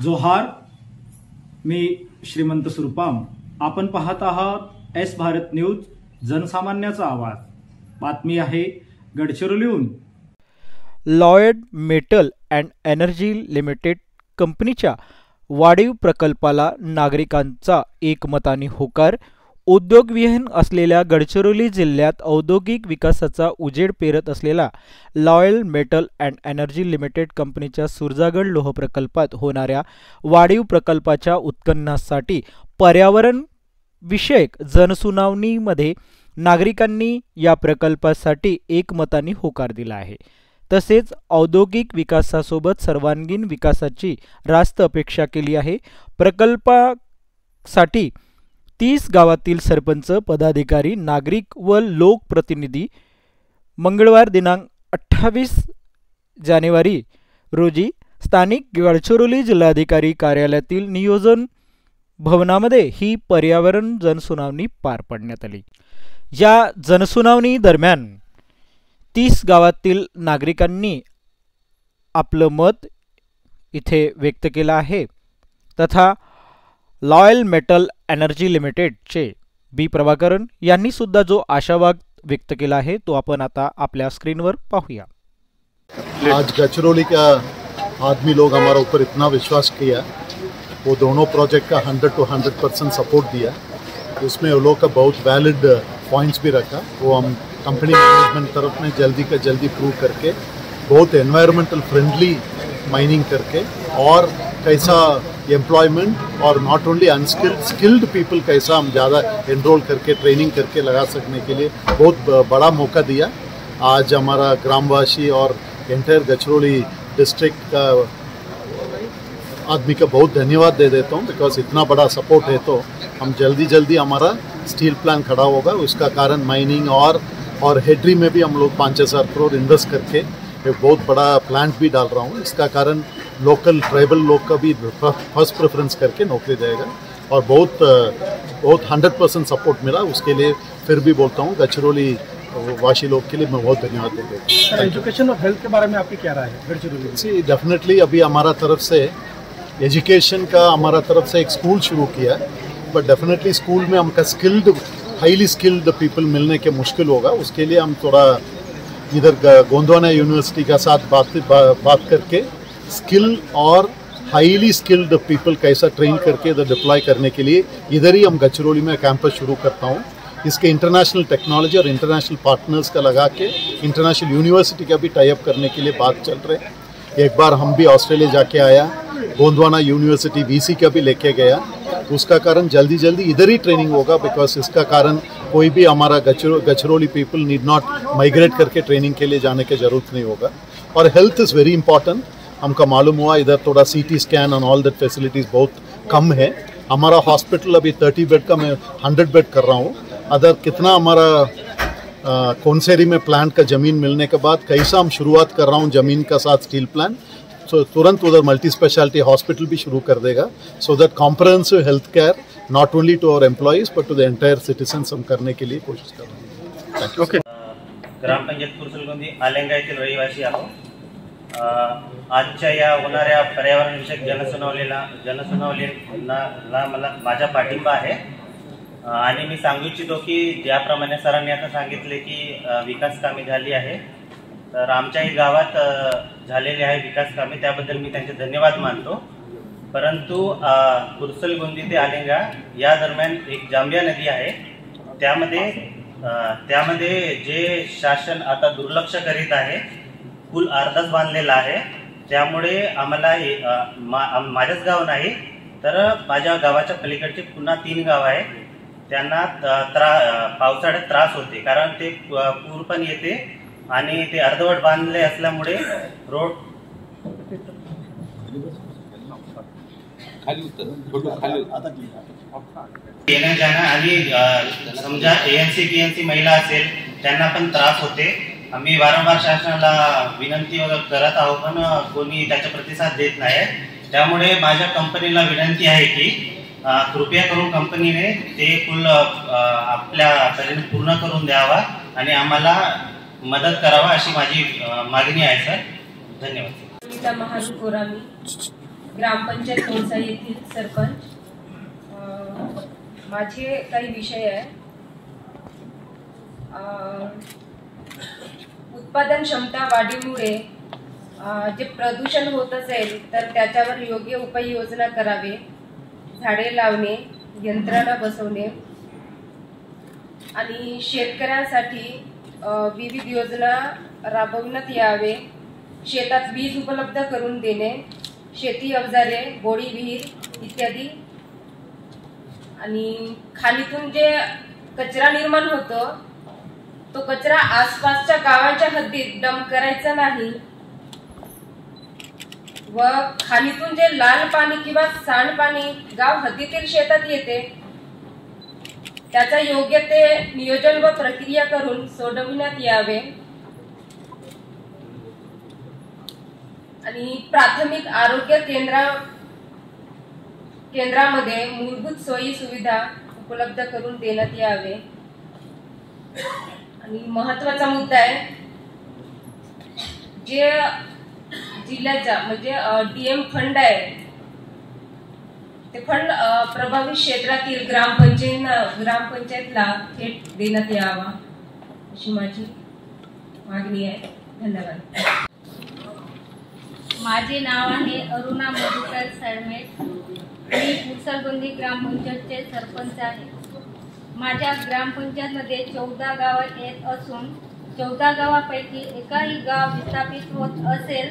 जोहार, मी श्रीमंत सुरपाम. आपण पाहत आहात एस भारत न्यूज, जनसामान्याचा आवाज. बातमी आहे गडचिरोलीहून. Lloyd metal and energy limited कंपनीच्या वाढीव प्रकल्पाला नागरिकांचा एकमताने होकार. उद्योगविहीन असलेल्या गडचिरोली जिल्ह्यात औद्योगिक विकासाचा उजेड पेरत असलेला loyal metal and energy limited कंपनीच्या सुरजागड लोह प्रकल्पात होणाऱ्या वाढीव प्रकल्पाच्या उत्खननासाठी पर्यावरण विषयक जनसुनावणीमध्ये नागरिकांनी या प्रकल्पासाठी एकमताने होकार दिला आहे. तसेच औद्योगिक विकासासोबत सर्वांगीण विकासाची रास्त अपेक्षा केली आहे. प्रकल्पासाठी 30 गावातील सरपंच, पदाधिकारी, नागरिक व लोकप्रतिनिधी मंगळवार दिनांक 28 जानेवारी रोजी स्थानिक गडचिरोली जिल्हाधिकारी कार्यालयातील नियोजन भवनामध्ये ही पर्यावरण जनसुनावणी पार पाडण्यात आली. या जनसुनावणी दरम्यान 30 गावातील नागरिकांनी आपलं मत इथे व्यक्त केलं आहे. तथा लॉयल मेटल एनर्जी लिमिटेडचे बी प्रभाकरन यांनी सुद्धा जो आशावाद व्यक्त केला आहे तो आपण आता आपल्या स्क्रीनवर पाहूया. आज गडचिरोली का आदमी लोग हमारे ऊपर इतना विश्वास किया, वो दोनों प्रोजेक्ट का 100 to 100% सपोर्ट दिया. उसमें वो लोग का बहुत वैलिड पॉइंट्स भी रखा. वो हम कंपनी मैनेजमेंट तरफ में जल्दी का जल्दी प्रूव करके बहुत एनवायरमेंटल फ्रेंडली माइनिंग करके और कैसा एम्प्लॉयमेंट और not only unskilled skilled people कैसा हम ज़्यादा एनरोल करके ट्रेनिंग करके लगा सकने के लिए बहुत बड़ा मौका दिया. आज हमारा ग्रामवासी और एंटायर गडचिरोली डिस्ट्रिक्ट का आदमी का बहुत धन्यवाद दे देता हूँ, बिकॉज इतना बड़ा सपोर्ट है तो हम जल्दी हमारा स्टील प्लांट खड़ा होगा. उसका कारण माइनिंग और हेड्री में भी हम लोग 5,000 करोड़ इन्वेस्ट करके एक बहुत बड़ा प्लांट भी डाल रहा हूँ. इसका कारण लोकल ट्राइबल लोग का भी फर्स्ट प्रेफरेंस करके नौकरी देगा और बहुत 100% सपोर्ट मिला. उसके लिए फिर भी बोलता हूँ गडचिरोली वासी लोग के लिए मैं बहुत धन्यवाद देता हूँ. एजुकेशन और हेल्थ के बारे में आपकी क्या राय है गडचिरोली? जी डेफिनेटली अभी हमारा तरफ से एजुकेशन का हमारा तरफ से एक स्कूल शुरू किया, बट डेफिनेटली स्कूल में हमका हाईली स्किल्ड पीपल मिलने के मुश्किल होगा. उसके लिए हम थोड़ा इधर गोंदवाना यूनिवर्सिटी का साथ बात करके स्किल और हाईली स्किल्ड पीपल कैसा ट्रेन करके इधर डिप्लॉय करने के लिए इधर ही हम गडचिरोली में कैंपस शुरू करता हूँ. इसके इंटरनेशनल टेक्नोलॉजी और इंटरनेशनल पार्टनर्स का लगा के इंटरनेशनल यूनिवर्सिटी का भी टाई अप करने के लिए बात चल रहे हैं. एक बार हम भी ऑस्ट्रेलिया जाके आया, गोंदवाना यूनिवर्सिटी वीसी का भी लेके गया. उसका कारण जल्दी इधर ही ट्रेनिंग होगा, बिकॉज इसका कारण कोई भी हमारा Gadchiroli people need not migrate करके ट्रेनिंग के लिए जाने की ज़रूरत नहीं होगा. और हेल्थ इज़ वेरी इंपॉर्टेंट. हमका मालूम हुआ इधर थोड़ा CT स्कैन और ऑल दैट फैसिलिटीज़ बहुत कम है. हमारा हॉस्पिटल अभी 30 बेड का मैं 100 बेड कर रहा हूँ. अदर कितना हमारा कोनसेरी में प्लांट का ज़मीन मिलने के बाद कैसा हम शुरुआत कर रहा हूँ ज़मीन का साथ स्टील प्लांट, सो तुरंत उधर मल्टी स्पेशलिटी हॉस्पिटल भी शुरू कर देगा. So that comprehensive health care not only to our employees but to the entire citizens हम करने के लिए कोशिश कर रहे हैं. ओके. ग्रामपंचायत कुरसलगोंदी आलेंगा येथील रहिवासी आहोत. आजच्या या होणाऱ्या पर्यावरणविषयक जनसुनावणीला माझा पाठिंबा आहे. आणि मी सांगू इच्छितो की ज्याप्रमाणे सरांनी आता सांगितले की विकास कामे झाली आहे, तर आमच्याही गावात झालेली आहे विकास कामे, त्याबद्दल मी त्यांचे धन्यवाद मानतो. परंतु कुरसलगोंदी ते आलेंगा या दरम्यान एक जांबिया नदी आहे, त्यामध्ये जे शासन आता दुर्लक्ष करीत आहे, पूल अर्धाच बांधलेला आहे. त्यामुळे आम्हाला माझ्याच गाव नाही तर माझ्या गावाच्या पलीकडचे पुन्हा 3 गाव आहे, त्यांना पावसाळ्यात त्रास होते, कारण ते पूर पण येते आणि ते अर्धवट बांधले असल्यामुळे रोड येण्या जाणं आणि समजा ANC PNC महिला असेल त्यांना पण त्रास होते. आम्ही वारंवार शासनाला विनंती करत आहोत, पण कोणी त्याचा प्रतिसाद देत नाही. त्यामुळे माझ्या कंपनीला विनंती आहे की कृपया करून कंपनीने ते पूल आपल्यापर्यंत पूर्ण करून द्यावा आणि आम्हाला मदत करावा अशी माझी मागणी आहे सर. धन्यवाद. ग्रामपंचायत तोडसा येथील सरपंच। माझे काही विषय आहे। उत्पादन क्षमता वाढीमुळे जे प्रदूषण होत असेल तर त्याच्यावर योग्य उपाययोजना करावे, झाडे लावणे, यंत्रणा बसवणे आणि शेतकऱ्यांसाठी विविध योजना राबवण्यात यावे, शेतात वीज उपलब्ध करून देणे, शेती अवजारे, बोडी विहीर इत्यादी। आणि खाणीतून जे कचरा निर्माण होतो तो कचरा आसपासच्या गावांच्या हद्दीत डंप करायचा नाही व खाणीतून जे लाल पाणी किंवा सांडपाणी गाव हद्दीतील शेतात येते त्याचा योग्य ते नियोजन व प्रक्रिया करून सोडविण्यात यावे। आणि प्राथमिक आरोग्य केंद्रामध्ये मूलभूत सोयी सुविधा उपलब्ध करून देण्यात यावे। आणि महत्त्वाचा मुद्दा आहे, जे जिल्ह्याचा म्हणजे डीएम फंड आहे ते फंड प्रभावित क्षेत्रातील ग्रामपंचायतला थेट देण्यात यावा अशी माझी मागणी आहे। धन्यवाद। माझे नाव आहे अरुणा मधुकर सरमेट। मी पुरसलगोंदी ग्रामपंचायतचे सरपंच आहे। माझ्या ग्रामपंचायतमध्ये 14 गाव येत असून 14 गावापैकी एकही गाव विस्थापित होत असेल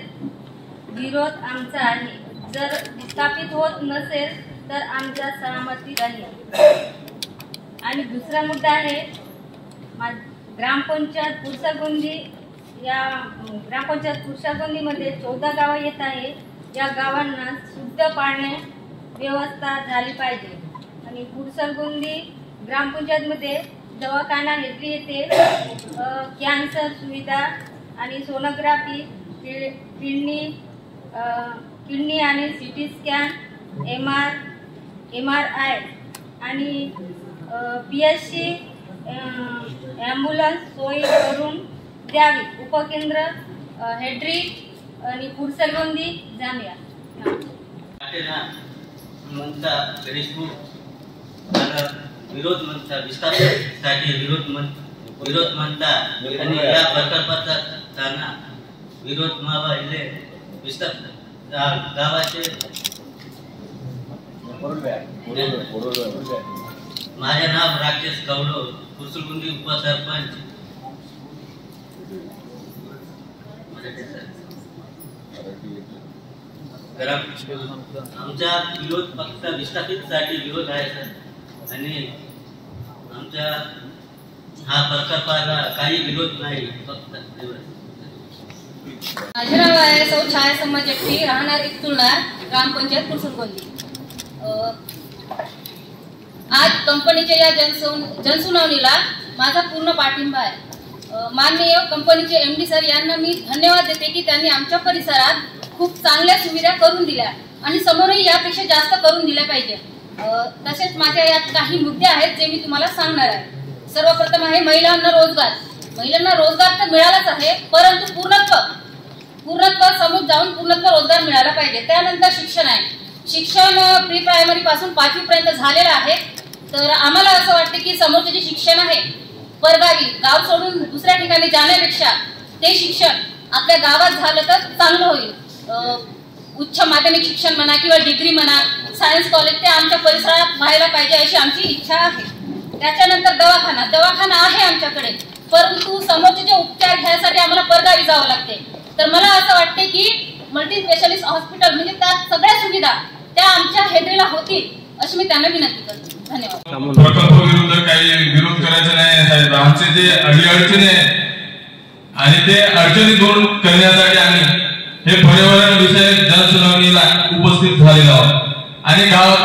विरोध आमचा आहे, जर विस्थापित होत नसेल तर आमचा सहमती राहील। आणि दुसरा मुद्दा आहे, ग्रामपंचायत पुरसलगोंदी या ग्रामपंचायत पुरसलगोंदीमध्ये 14 गाव येत आहे, या गावांना शुद्ध पाणी व्यवस्था झाली पाहिजे। आणि पुरसलगोंदी ग्रामपंचायतमध्ये दवाखाना हेद्री येथे कॅन्सर सुविधा आणि सोनोग्राफी, किडनी आणि सिटी स्कॅन, MRI आणि PSC ॲम्ब्युलन्स सोयी करून द्यावी। उपकेंद्र हेड्री आणि पुरसलगोंदी जामिया म्हणता विरोध म्हणता विस्थापितांसाठी विरोध म्हणता आणि या प्रकल्पाचा त्यांना विरोध व्हावा इले गावाचे माझे नाव राकेश कवडो, पुरसलगोंदी उपसरपंच। आमचा विरोध फक्त विस्थापितसाठी विरोध आहे सर, आणि आमच्या हा प्रकल्पाला काही विरोध नाही, फक्त माझे नाव आहे सौ छायासम्मा जगती, राहणार इकतुलनार, ग्रामपंचायत पुरसलगोंदी। आज कंपनीच्या या जनसुनावणीला माझा पूर्ण पाठिंबा आहे। माननीय कंपनीचे MD सर यांना मी धन्यवाद देते की त्यांनी आमच्या परिसरात खूप चांगल्या सुविधा करून दिल्या आणि समोरही यापेक्षा जास्त करून दिल्या पाहिजे। तसेच माझ्या यात काही मुद्दे आहेत जे मी तुम्हाला सांगणार आहे। सर्वप्रथम आहे महिलांना रोजगार। महिलांना रोजगार तर मिळालाच आहे, परंतु पूर्णत्व समोर जाऊन पूर्णत्व रोजगार मिळाला पाहिजे। त्यानंतर शिक्षण आहे। शिक्षण प्री प्रायमरी पासून 5वी पर्यंत झालेलं आहे। तर आम्हाला असं वाटतं की समोरचे जे शिक्षण आहे परगावी गाव सोडून दुसऱ्या ठिकाणी जाण्यापेक्षा ते शिक्षण आपल्या गावात झालं तर चांगलं होईल। उच्च माध्यमिक शिक्षण म्हणा किंवा डिग्री म्हणा, सायन्स कॉलेज ते आमच्या परिसरात व्हायला पाहिजे अशी आमची इच्छा आहे। त्याच्यानंतर दवाखाना आहे आमच्याकडे, परंतु समोरचे जे उपचार घ्यायसाठी आम्हाला परगावी जावं लागते। तर मला असं वाटते की मल्टी स्पेशालिस्ट हॉस्पिटल म्हणजे त्यात सगळ्या सुविधा त्या आमच्या हेड्रीला होतील अशी मी त्यांना विनंती करते। धन्यवाद। प्रकल्पाविरुद्ध काही विरोध करायचा नाही साहेब, आमचे जे अडीअडचणी आणि ते अडचणी दूर करण्यासाठी आम्ही हे पर्यावरण विषयक जनसुनावणीला उपस्थित झालेलो आहोत आणि गावात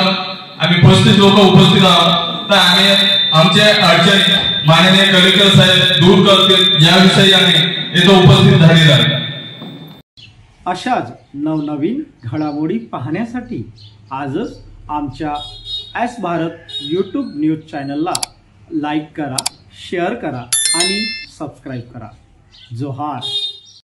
आम्ही 35 लोक उपस्थित आहोत। तर आम्ही आमच्या अडचणी माननीय कलेक्टर साहेब दूर करतील याविषयी आम्ही इथं उपस्थित झालेलो आहे। अशाच नवनवीन घडामोडी पाहण्यासाठी आजच आमच्या एस भारत यूट्यूब न्यूज चॅनलला लाईक करा, शेअर करा आणि सबस्क्राईब करा। जोहार।